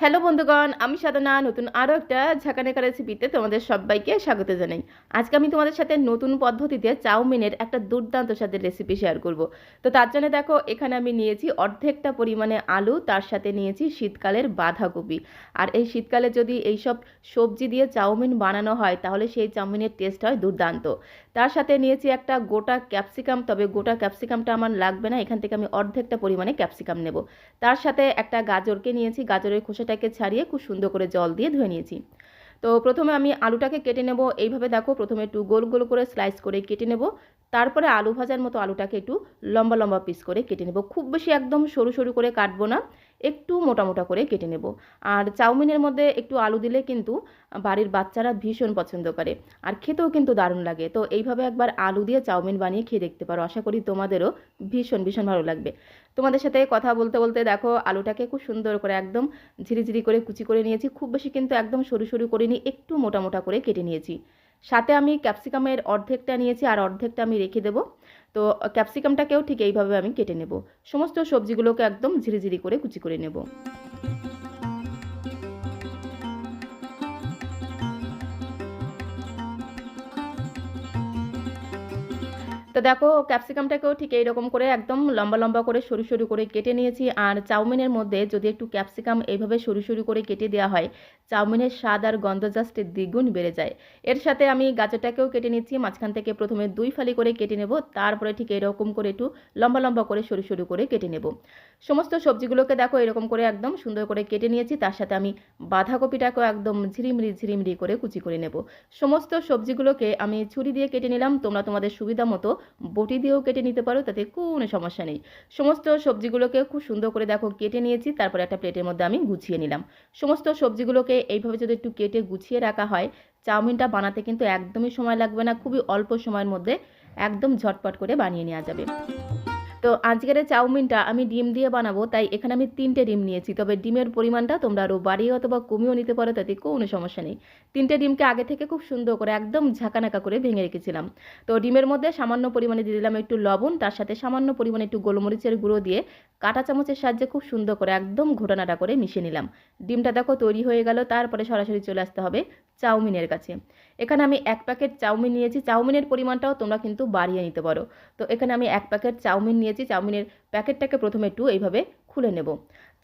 Hello বন্ধুগণ, আমি সাধনা নতুন আরও একটা ঝাঁকানাকা রেসিপিতে তোমাদের সবাইকে স্বাগত জানাই। আজকে আমি তোমাদের সাথে নতুন পদ্ধতিতে চাউমিনের একটা দুর্দান্ত স্বাদের রেসিপি শেয়ার করব। তো তার জন্য দেখো, এখানে আমি নিয়েছি অর্ধেকটা পরিমাণে আলু, তার সাথে নিয়েছি শীতকালের বাঁধাকপি। আর এই শীতকালে যদি এইসব সবজি দিয়ে চাউমিন বানানো হয় তাহলে সেই চাউমিনের টেস্ট হয় দুর্দান্ত। তার সাথে নিয়েছি একটা গোটা ক্যাপসিকাম, তবে গোটা ক্যাপসিকামটা আমার লাগবে না, এখান থেকে আমি অর্ধেকটা পরিমাণে ক্যাপসিকাম নেব। তার সাথে একটা গাজরকে নিয়েছি, গাজরের খোসাটাকে ছাড়িয়ে খুব সুন্দর করে জল দিয়ে ধুয়ে নিয়েছি। তো প্রথমে আমি আলুটাকে কেটে নেব। এইভাবে দেখো, প্রথমে একটু গোল গোল করে স্লাইস করে কেটে নেব। তারপরে আলু ভাজার মতো আলুটাকে একটু লম্বা লম্বা পিস করে কেটে নেব। খুব বেশি একদম সরু সরু করে কাটবো না, একটু মোটা মোটা করে কেটে নেব। আর চাউমিনের মধ্যে একটু আলু দিলে কিন্তু বাড়ির বাচ্চারা ভীষণ পছন্দ করে, আর খেতেও কিন্তু দারুণ লাগে। তো এইভাবে একবার আলু দিয়ে চাউমিন বানিয়ে খেয়ে দেখতে পারো, আশা করি তোমাদেরও ভীষণ ভীষণ ভালো লাগবে। তোমাদের সাথে কথা বলতে বলতে দেখো, আলুটাকে খুব সুন্দর করে একদম ঝিরিঝিরি করে কুচি করে নিয়েছি। খুব বেশি কিন্তু একদম সরু সরু করে নিয়ে একটু মোটা মোটা করে কেটে নিয়েছি। সাথে আমি ক্যাপসিকামের অর্ধেকটা নিয়েছি, আর অর্ধেকটা আমি রেখে দেবো। তো ক্যাপসিকামটাকেও ঠিক এইভাবে আমি কেটে নেব। সমস্ত সবজিগুলোকে একদম ঝিরিঝিরি করে কুচি করে নেব। তো দেখো, ক্যাপসিকামটাকেও ঠিক এইরকম করে একদম লম্বা লম্বা করে সরু সরু করে কেটে নিয়েছি। আর চাউমিনের মধ্যে যদি একটু ক্যাপসিকাম এইভাবে সরু সরু করে কেটে দেওয়া হয়, চাউমিনের স্বাদ আর গন্ধ জাস্ট দ্বিগুণ বেড়ে যায়। এর সাথে আমি গাজরটাকেও কেটে নিচ্ছি, মাঝখান থেকে প্রথমে 2 ফালি করে কেটে নেব, তারপরে ঠিক এরকম করে একটু লম্বা লম্বা করে সরু সরু করে কেটে নেব। সমস্ত সবজিগুলোকে দেখো এরকম করে একদম সুন্দর করে কেটে নিয়েছি। তার সাথে আমি বাঁধাকপিটাকেও একদম ঝিরিমিরি ঝিরিমিরি করে কুচি করে নেব। সমস্ত সবজিগুলোকে আমি ছুরি দিয়ে কেটে নিলাম, তোমরা তোমাদের সুবিধা মতো বটি দিয়েও কেটে নিতে পারো, তাতে কোনো সমস্যা নেই। সমস্ত সবজিগুলোকে খুব সুন্দর করে দেখো কেটে নিয়েছি, তারপরে একটা প্লেটের মধ্যে আমি গুছিয়ে নিলাম। সমস্ত সবজিগুলোকে এইভাবে যদি একটু কেটে গুছিয়ে রাখা হয়, চাউমিনটা বানাতে কিন্তু একদমই সময় লাগবে না, খুবই অল্প সময়ের মধ্যে একদম ঝটপট করে বানিয়ে নেওয়া যাবে। তো আজকের এই চাউমিনটা আমি ডিম দিয়ে বানাবো, তাই এখানে আমি 3টে ডিম নিয়েছি। তবে ডিমের পরিমাণটা তোমরা আরও বাড়িয়ে অথবা কমিয়েও নিতে পারো, তাতে কোনো সমস্যা নেই। 3টে ডিমকে আগে থেকে খুব সুন্দর করে একদম ঝাঁকানাকা করে ভেঙে রেখেছিলাম। তো ডিমের মধ্যে সামান্য পরিমাণে দিয়ে দিলাম একটু লবণ, তার সাথে সামান্য পরিমাণে একটু গোলমরিচের গুঁড়ো দিয়ে কাঁটা চামচের সাহায্যে খুব সুন্দর করে একদম ঘোটানাটা করে মিশিয়ে নিলাম। ডিমটা দেখো তৈরি হয়ে গেল। তারপরে সরাসরি চলে আসতে হবে চাউমিনের কাছে। এখানে আমি 1 প্যাকেট চাউমিন নিয়েছি, চাউমিনের পরিমাণটাও তোমরা কিন্তু বাড়িয়ে নিতে পারো। তো এখানে আমি 1 প্যাকেট চাউমিন নিয়েছি। চাউমিনের প্যাকেটটাকে প্রথমে একটু এইভাবে খুলে নেব।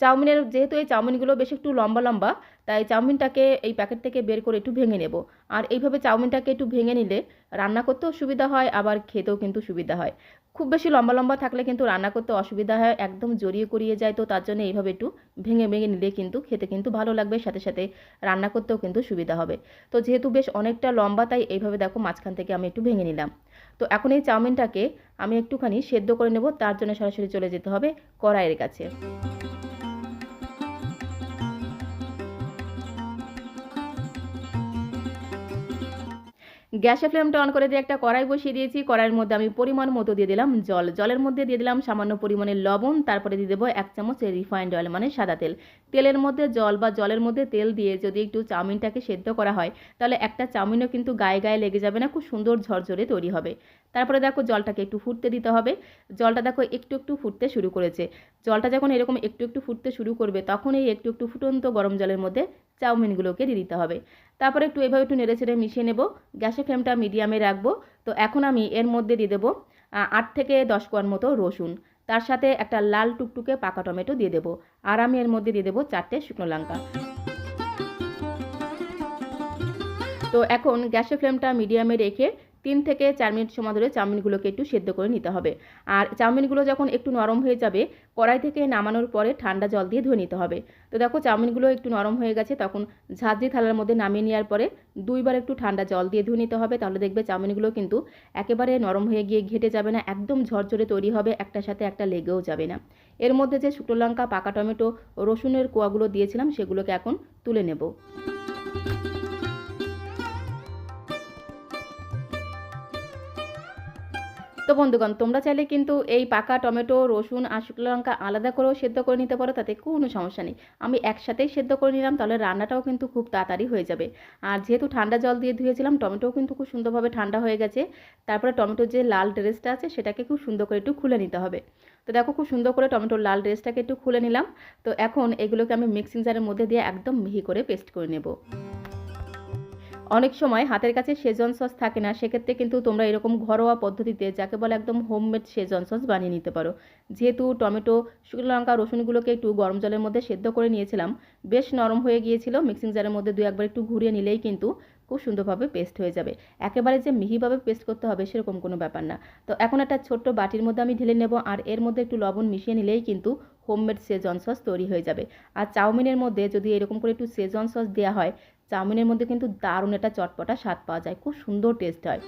চাউমিনের যেহেতু এই চাউমিনগুলো বেশ একটু লম্বা লম্বা, তাই চাউমিনটাকে এই প্যাকেট থেকে বের করে একটু ভেঙে নেব। আর এইভাবে চাউমিনটাকে একটু ভেঙে নিলে রান্না করতেও সুবিধা হয়, আবার খেতেও কিন্তু সুবিধা হয়। খুব বেশি লম্বা লম্বা থাকলে কিন্তু রান্না করতে অসুবিধা হয়, একদম জড়িয়ে করিয়ে যায়। তো তার জন্য এইভাবে একটু ভেঙে ভেঙে নিলে কিন্তু খেতে কিন্তু ভালো লাগবে, সাথে সাথে রান্না করতেও কিন্তু সুবিধা হবে। তো যেহেতু বেশ অনেকটা লম্বা, তাই এইভাবে দেখো মাঝখান থেকে আমি একটু ভেঙে নিলাম। তো এখন এই চাউমিনটাকে আমি একটুখানি সেদ্ধ করে নেব, তার জন্য সরাসরি চলে যেতে হবে কড়াইয়ের কাছে। গ্যাসের ফ্লেমটা অন করে দিয়ে একটা কড়াই বসিয়ে দিয়েছি। কড়াইয়ের মধ্যে আমি পরিমাণ মতো দিয়ে দিলাম জল, জলের মধ্যে দিয়ে দিলাম সামান্য পরিমাণে লবণ, তারপরে দিয়ে দেবো 1 চামচ রিফাইন্ড অয়েল মানে সাদা তেল। তেলের মধ্যে জল বা জলের মধ্যে তেল দিয়ে যদি একটু চাউমিনটাকে সেদ্ধ করা হয়, তাহলে একটা চাউমিনও কিন্তু গায়ে গায়ে লেগে যাবে না, খুব সুন্দর ঝরঝরে তৈরি হবে। তারপরে দেখো জলটাকে একটু ফুটতে দিতে হবে। জলটা দেখো একটু একটু ফুটতে শুরু করেছে। জলটা যখন এরকম একটু একটু ফুটতে শুরু করবে, তখন এই একটু একটু ফুটন্ত গরম জলের মধ্যে চাউমিনগুলোকে দিয়ে দিতে হবে। তারপরে একটু এভাবে একটু নেড়ে ছেড়ে মিশিয়ে নেব। গ্যাসের ফ্লেমটা মিডিয়ামে রাখবো। তো এখন আমি এর মধ্যে দিয়ে দেবো 8 থেকে 10 কোয়ার মতো রসুন, তার সাথে একটা লাল টুকটুকে পাকা টমেটো দিয়ে দেবো। আর আমি এর মধ্যে দিয়ে দেবো 4টে শুকনো লঙ্কা। তো এখন গ্যাসের ফ্লেমটা মিডিয়ামে রেখে 3 থেকে 4 মিনিট সময় ধরে চাউমিনগুলোকে একটু সেদ্ধ করে নিতে হবে। আর চাউমিনগুলো যখন একটু নরম হয়ে যাবে, কড়াই থেকে নামানোর পরে ঠান্ডা জল দিয়ে ধুয়ে নিতে হবে। তো দেখো চাউমিনগুলো একটু নরম হয়ে গেছে, তখন ঝাঁঝরি থালার মধ্যে নামিয়ে নেওয়ার পরে 2বার একটু ঠান্ডা জল দিয়ে ধুয়ে নিতে হবে। তাহলে দেখবে চাউমিনগুলো কিন্তু একেবারে নরম হয়ে গিয়ে ঘেটে যাবে না, একদম ঝরঝরে তৈরি হবে, একটার সাথে একটা লেগেও যাবে না। এর মধ্যে যে শুকনো লঙ্কা, পাকা টমেটো, রসুনের কোয়াগুলো দিয়েছিলাম, সেগুলোকে এখন তুলে নেব। তো বন্ধুগণ, তোমরা চাইলে কিন্তু এই পাকা টমেটো, রসুন আর শুকনো লঙ্কা আলাদা করেও সেদ্ধ করে নিতে পারো, তাতে কোনো সমস্যা নেই। আমি একসাথেই সেদ্ধ করে নিলাম, তাহলে রান্নাটাও কিন্তু খুব তাড়াতাড়ি হয়ে যাবে। আর যেহেতু ঠান্ডা জল দিয়ে ধুয়েছিলাম, টমেটোও কিন্তু খুব সুন্দরভাবে ঠান্ডা হয়ে গেছে। তারপরে টমেটোর যে লাল ড্রেসটা আছে, সেটাকে খুব সুন্দর করে একটু খুলে নিতে হবে। তো দেখো খুব সুন্দর করে টমেটোর লাল ড্রেসটাকে একটু খুলে নিলাম। তো এখন এগুলোকে আমি মিক্সিং জারের মধ্যে দিয়ে একদম মিহি করে পেস্ট করে নেব। অনেক সময় হাতের কাছে শেজওয়ান সস থাকে না, সেক্ষেত্রে কিন্তু তোমরা এরকম ঘরোয়া পদ্ধতিতে যাকে বলে একদম হোমমেড শেজওয়ান সস বানিয়ে নিতে পারো। যেহেতু টমেটো, শুকনো লঙ্কা, রসুনগুলোকে একটু গরম জলের মধ্যে সেদ্ধ করে নিয়েছিলাম, বেশ নরম হয়ে গিয়েছিল। মিক্সিং জারের মধ্যে দুই একবার একটু ঘুরিয়ে নিলেই কিন্তু খুব সুন্দরভাবে পেস্ট হয়ে যাবে। একেবারে যে মিহিভাবে পেস্ট করতে হবে সেরকম কোনো ব্যাপার না। তো এখন একটা ছোট্ট বাটির মধ্যে আমি ঢেলে নেব, আর এর মধ্যে একটু লবণ মিশিয়ে নিলেই কিন্তু হোমমেড শেজওয়ান সস তৈরি হয়ে যাবে। আর চাউমিনের মধ্যে যদি এরকম করে একটু শেজওয়ান সস দেওয়া হয়, চাউমিনের মধ্যে কিন্তু দারুণ একটা চটপটা স্বাদ পাওয়া যায়, খুব সুন্দর টেস্ট হয়।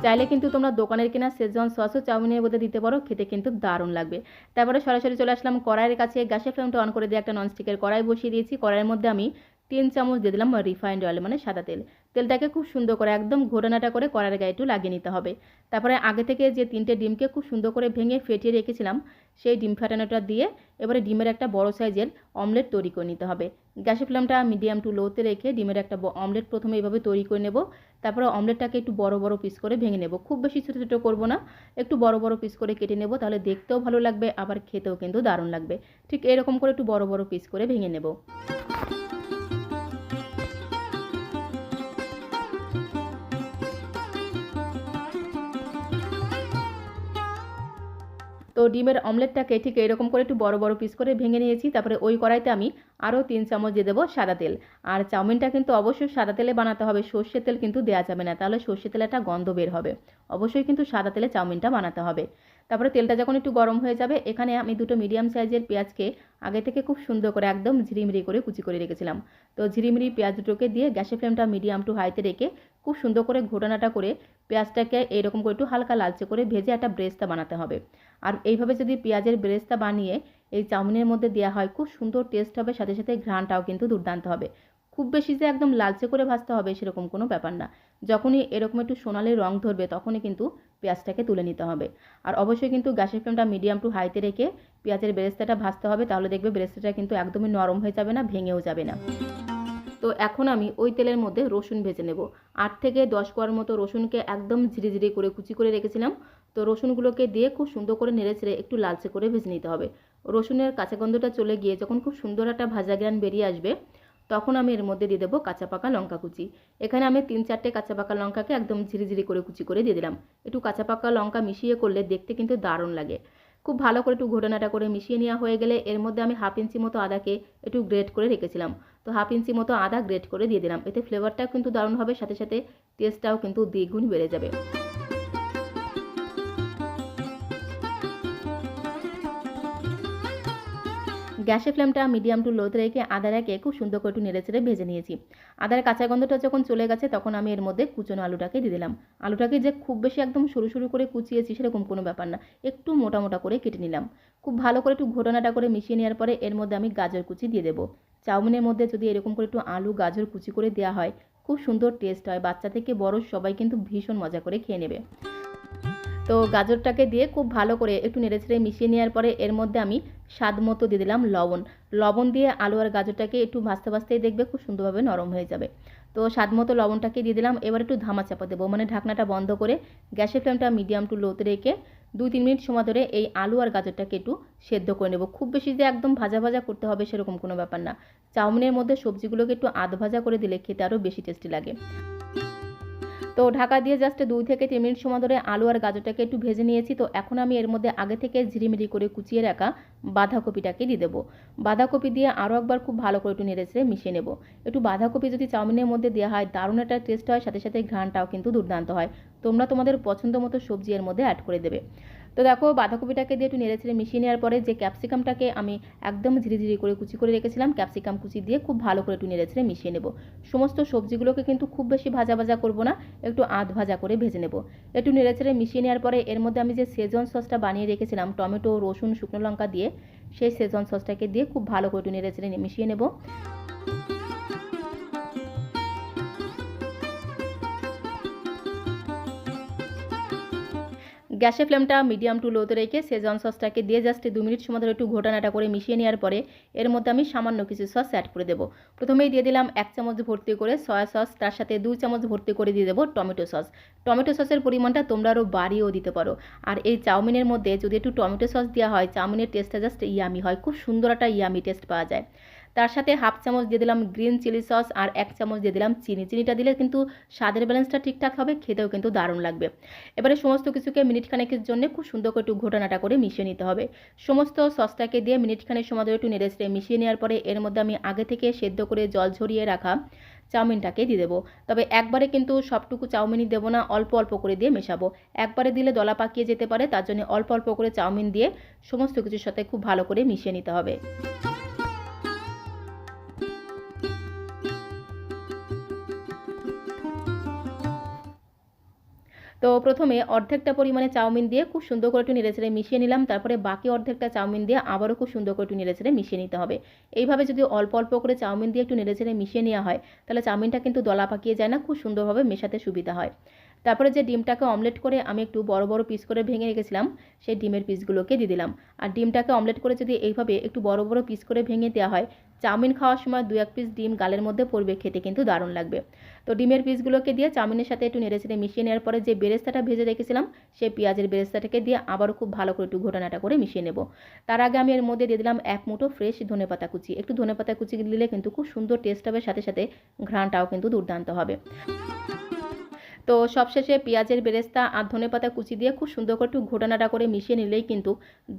চাইলে কিন্তু তোমরা দোকানের কেনা শেজওয়ান সসও চাউমিনের মধ্যে দিতে পারো, খেতে কিন্তু দারুণ লাগবে। তারপরে সরাসরি চলে আসলাম কড়াইয়ের কাছে। গ্যাসের ফ্লেমটা অন করে দিয়ে একটা ননস্টিকের কড়াই বসিয়ে দিয়েছি। কড়াইয়ের মধ্যে আমি 3 চামচ দিয়ে দিলাম রিফাইন্ড অয়েল, মানে সাদা তেল। তেলটাকে খুব সুন্দর করে একদম ঘোরানাটা করে কড়াইয়ের গায়ে একটু লাগিয়ে নিতে হবে। তারপরে আগে থেকে যে 3টে ডিমকে খুব সুন্দর করে ভেঙে ফেটিয়ে রেখেছিলাম, সেই ডিম ফাটানোটা দিয়ে এবারে ডিমের একটা বড় সাইজের অমলেট তৈরি করে নিতে হবে। গ্যাসের ফ্লেমটা মিডিয়াম টু লোতে রেখে ডিমের একটা অমলেট প্রথমে এইভাবে তৈরি করে নেব। তারপরে অমলেটটাকে একটু বড় বড় পিস করে ভেঙে নেব। খুব বেশি ছোটো ছোটো করবো না, একটু বড় বড় পিস করে কেটে নেব, তাহলে দেখতেও ভালো লাগবে, আবার খেতেও কিন্তু দারুণ লাগবে। ঠিক এরকম করে একটু বড় বড় পিস করে ভেঙে নেব। তো ডিমের অমলেটটাকে ঠিক এরকম করে একটু বড় বড় পিস করে ভেঙে নিয়েছি। তারপরে ওই কড়াইতে আমি আরও 3 চামচ দিয়ে দেবো সাদা তেল। আর চাউমিনটা কিন্তু অবশ্যই সাদা তেলে বানাতে হবে, সর্ষের তেল কিন্তু দেওয়া যাবে না, তাহলে সর্ষের তেলে একটা গন্ধ বের হবে। অবশ্যই কিন্তু সাদা তেলে চাউমিনটা বানাতে হবে। তারপরে তেলটা যখন একটু গরম হয়ে যাবে, এখানে আমি 2টো মিডিয়াম সাইজের পেঁয়াজকে আগে থেকে খুব সুন্দর করে একদম ঝিরিমিরি করে কুচি করে রেখেছিলাম। তো ঝিরিমিরি পেঁয়াজ দুটোকে দিয়ে গ্যাসের ফ্লেমটা মিডিয়াম টু হাইতে রেখে খুব সুন্দর করে ঘোটানাটা করে পেঁয়াজটাকে এইরকম করে একটু হালকা লালচে করে ভেজে একটা ব্রেস্তা বানাতে হবে। আর এইভাবে যদি পেঁয়াজের ব্রেস্তা বানিয়ে এই চাউমিনের মধ্যে দেওয়া হয়, খুব সুন্দর টেস্ট হবে, সাথে সাথে ঘ্রাণটাও কিন্তু দুর্দান্ত হবে। খুব বেশি যে একদম লালচে করে ভাজতে হবে সেরকম কোনো ব্যাপার না। যখনই এরকম একটু সোনালি রং ধরবে তখনই কিন্তু পেঁয়াজটাকে তুলে নিতে হবে। আর অবশ্যই কিন্তু গ্যাসের ফ্লেমটা মিডিয়াম টু হাইতে রেখে পেঁয়াজের বেরেস্তাটা ভাজতে হবে, তাহলে দেখবে বেরেস্তাটা কিন্তু একদমই নরম হয়ে যাবে না, ভেঙেও যাবে না। তো এখন আমি ওই তেলের মধ্যে রসুন ভেজে নেব। 8 থেকে 10 কোয়ার মতো রসুনকে একদম ঝিরিঝিরি করে কুচি করে রেখেছিলাম। তো রসুনগুলোকে দিয়ে খুব সুন্দর করে নেড়েচেড়ে একটু লালচে করে ভেজে নিতে হবে। রসুনের কাঁচা গন্ধটা চলে গিয়ে যখন খুব সুন্দর একটা ভাজা গ্রান বেরিয়ে আসবে, তখন আমি এর মধ্যে দিয়ে দেবো কাঁচা পাকা লঙ্কা কুচি। এখানে আমি 3-4টে কাঁচা পাকা লঙ্কাকে একদম ঝিরিঝিরি করে কুচি করে দিয়ে দিলাম। একটু কাঁচা পাকা লঙ্কা মিশিয়ে করলে দেখতে কিন্তু দারুণ লাগে। খুব ভালো করে একটু ঘোটানাটা করে মিশিয়ে নেওয়া হয়ে গেলে এর মধ্যে আমি 1/2 ইঞ্চি মতো আদাকে একটু গ্রেট করে রেখেছিলাম। তো 1/2 ইঞ্চি মতো আদা গ্রেট করে দিয়ে দিলাম। এতে ফ্লেভারটাও কিন্তু দারুণ হবে, সাথে সাথে টেস্টটাও কিন্তু দ্বিগুণ বেড়ে যাবে। গ্যাসের ফ্লেমটা মিডিয়াম টু লোতে রেখে আদাটাকে খুব সুন্দর করে একটু নেড়েচেড়ে ভেজে নিয়েছি। আদার কাঁচা গন্ধটা যখন চলে গেছে তখন আমি এর মধ্যে কুচনো আলুটাকে দিয়ে দিলাম। আলুটাকে যে খুব বেশি একদম সরু সরু করে কুচিয়েছি সেরকম কোনো ব্যাপার না, একটু মোটা মোটা করে কেটে নিলাম। খুব ভালো করে একটু ঘোটানাটা করে মিশিয়ে নেওয়ার পরে এর মধ্যে আমি গাজর কুচি দিয়ে দেবো। চাউমিনের মধ্যে যদি এরকম করে একটু আলু গাজর কুচি করে দেওয়া হয়, খুব সুন্দর টেস্ট হয়, বাচ্চা থেকে বড় সবাই কিন্তু ভীষণ মজা করে খেয়ে নেবে। তো গাজরটাকে দিয়ে খুব ভালো করে একটু নেড়েচেড়ে মিশিয়ে নেওয়ার পরে এর মধ্যে আমি স্বাদ মতো দিয়ে দিলাম লবণ। লবণ দিয়ে আলু আর গাজরটাকে একটু ভাজতে ভাজতেই দেখবে খুব সুন্দরভাবে নরম হয়ে যাবে। তো স্বাদ মতো লবণটাকে দিয়ে দিলাম। এবার একটু ধামা চাপা দেবো, মানে ঢাকনাটা বন্ধ করে গ্যাসের ফ্লেমটা মিডিয়াম টু লোতে রেখে 2-3 মিনিট সময় ধরে এই আলু আর গাজরটাকে একটু সেদ্ধ করে নেব। খুব বেশি যে একদম ভাজা ভাজা করতে হবে সেরকম কোনো ব্যাপার না। চাউমিনের মধ্যে সবজিগুলোকে একটু আধ ভাজা করে দিলে খেতে আরও বেশি টেস্টি লাগে। তো ঢাকা দিয়ে জাস্ট 2 থেকে 3 মিনিট সময় ধরে আলু আর গাজরটাকে একটু ভেজে নিয়েছি। তো এখন আমি এর মধ্যে আগে থেকে ঝিরিমিরি করে কুচিয়ে রাখা বাঁধাকপিটাকে দিয়ে দেবো। বাঁধাকপি দিয়ে আরও একবার খুব ভালো করে একটু নেড়েচেড়ে মিশিয়ে নেব। একটু বাঁধাকপি যদি চাউমিনের মধ্যে দেওয়া হয় দারুণ একটা টেস্ট হয়, সাথে সাথে ঘ্রাণটাও কিন্তু দুর্দান্ত হয়। তোমরা তোমাদের পছন্দ মতো সবজি এর মধ্যে অ্যাড করে দেবে। তো দেখো বাঁধাকপিটাকে দিয়ে একটু নেড়েচেড়ে মিশিয়ে নেওয়ার পরে যে ক্যাপসিকামটাকে আমি একদম ঝিরিঝিরি করে কুচি করে রেখেছিলাম, ক্যাপসিকাম কুচি দিয়ে খুব ভালো করে একটু নেড়েচেড়ে মিশিয়ে নেব। সমস্ত সবজিগুলোকে কিন্তু খুব বেশি ভাজা ভাজা করবো না, একটু আধ ভাজা করে ভেজে নেব। একটু নেড়েচেড়ে মিশিয়ে নেওয়ার পরে এর মধ্যে আমি যে শেজওয়ান সসটা বানিয়ে রেখেছিলাম টমেটো রসুন শুকনো লঙ্কা দিয়ে, সেই শেজওয়ান সসটাকে দিয়ে খুব ভালো করে একটু নেড়েচেড়ে মিশিয়ে নেব। গ্যাসের ফ্লেমটা মিডিয়াম টু লোতে রেখে সেজওয়ান সসটাকে দিয়ে জাস্ট 2 মিনিট সময় ধরে একটু ঘোটানাটা করে মিশিয়ে নেওয়ার পরে এর মধ্যে আমি সামান্য কিছু সস অ্যাড করে দেবো। প্রথমেই দিয়ে দিলাম 1 চামচ ভর্তি করে সয়া সস, তার সাথে 2 চামচ ভর্তি করে দিয়ে দেবো টমেটো সস। টমেটো সসের পরিমাণটা তোমরা আরও বাড়িয়েও দিতে পারো। আর এই চাউমিনের মধ্যে যদি একটু টমেটো সস দেওয়া হয়, চাউমিনের টেস্টটা জাস্ট ইয়ামি হয়, খুব সুন্দর একটা ইয়ামি টেস্ট পাওয়া যায়। তার সাথে হাফ চামচ দিয়ে দিলাম গ্রিন চিলি সস আর 1 চামচ দিয়ে দিলাম চিনি। চিনিটা দিলে কিন্তু স্বাদের ব্যালেন্সটা ঠিকঠাক হবে, খেতেও কিন্তু দারুণ লাগবে। এবারে সমস্ত কিছুকে মিনিট খানেকের জন্য খুব সুন্দর করে একটু ঘোটানাটা করে মিশিয়ে নিতে হবে। সমস্ত সসটাকে দিয়ে মিনিট খানেক সময় ধরে একটু নেড়ে চেড়ে মিশিয়ে নেওয়ার পরে এর মধ্যে আমি আগে থেকে সেদ্ধ করে জল ঝরিয়ে রাখা চাউমিনটাকে দিয়ে দেবো। তবে একবারে কিন্তু সবটুকু চাউমিনই দেবো না, অল্প অল্প করে দিয়ে মেশাবো। একবারে দিলে দলা পাকিয়ে যেতে পারে, তার জন্য অল্প অল্প করে চাউমিন দিয়ে সমস্ত কিছুর সাথে খুব ভালো করে মিশিয়ে নিতে হবে। তো প্রথমে অর্ধেকটা পরিমাণে চাউমিন দিয়ে খুব সুন্দর করে একটু নেড়েচেড়ে মিশিয়ে নিলাম। তারপরে বাকি অর্ধেকটা চাউমিন দিয়ে আবারও খুব সুন্দর করে একটু নেড়েচেড়ে মিশিয়ে নিতে হবে। এইভাবে যদি অল্প অল্প করে চাউমিন দিয়ে একটু নেড়েচেড়ে মিশিয়ে নেওয়া হয়, তাহলে চাউমিনটা কিন্তু দলা পাকিয়ে যায় না, খুব সুন্দরভাবে মেশাতে সুবিধা হয়। তারপরে যে ডিমটাকে অমলেট করে আমি একটু বড় বড় পিস করে ভেঙে রেখেছিলাম, সেই ডিমের পিসগুলোকে দিয়ে দিলাম। আর ডিমটাকে অমলেট করে যদি এইভাবে একটু বড় বড় পিস করে ভেঙে দেওয়া হয়, চাউমিন খাওয়ার সময় 2-1 পিস ডিম গালের মধ্যে পড়বে, খেতে কিন্তু দারুণ লাগবে। তো ডিমের পিসগুলোকে দিয়ে চাউমিনের সাথে একটু নেড়েচেড়ে মিশিয়ে নেওয়ার পরে যে বেরেস্তাটা ভেজে রেখেছিলাম, সেই পেঁয়াজের বেরেস্তাটাকে দিয়ে আবারও খুব ভালো করে একটু ঘোটানাটা করে মিশিয়ে নেব। তার আগে আমি এর মধ্যে দিয়ে দিলাম 1 মুঠো ফ্রেশ ধনেপাতা কুচি। একটু ধনেপাতা কুচি দিলে কিন্তু খুব সুন্দর টেস্ট হবে, সাথে সাথে ঘ্রাণটাও কিন্তু দুর্দান্ত হবে। তো সবশেষে পেঁয়াজের বেরেস্তা আর ধনেপাতা কুচি দিয়ে খুব সুন্দর করে একটু ঘোটানাটা করে মিশিয়ে নিলেই কিন্তু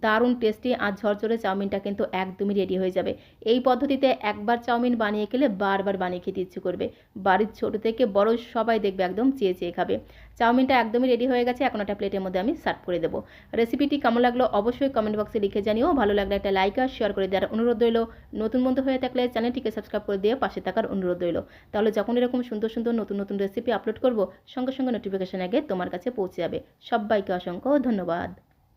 দারুণ টেস্টি আর ঝরঝরে চাউমিনটা কিন্তু একদমই রেডি হয়ে যাবে। এই পদ্ধতিতে একবার চাউমিন বানিয়ে খেলে বারবার বানিয়ে খেতে ইচ্ছে করবে। বাড়ির ছোট থেকে বড় সবাই দেখবে একদম চেয়ে চেয়ে খাবে। চাউমিনটা একদমই রেডি হয়ে গেছে, এখন একটা প্লেটের মধ্যে আমি সার্ভ করে দেবো। রেসিপিটি কেমন লাগলো অবশ্যই কমেন্ট বক্সে লিখে জানিও। ভালো লাগলে একটা লাইক আর শেয়ার করে দেওয়ার অনুরোধ রইল। নতুন বন্ধু হয়ে থাকলে চ্যানেলটিকে সাবস্ক্রাইব করে দিয়ে পাশে থাকার অনুরোধ রইল। তাহলে যখন এরকম সুন্দর সুন্দর নতুন নতুন রেসিপি আপলোড করব, সঙ্গে সঙ্গে নোটিফিকেশন আগে তোমার কাছে পৌঁছে যাবে। সবাইকে অসংখ্য ধন্যবাদ।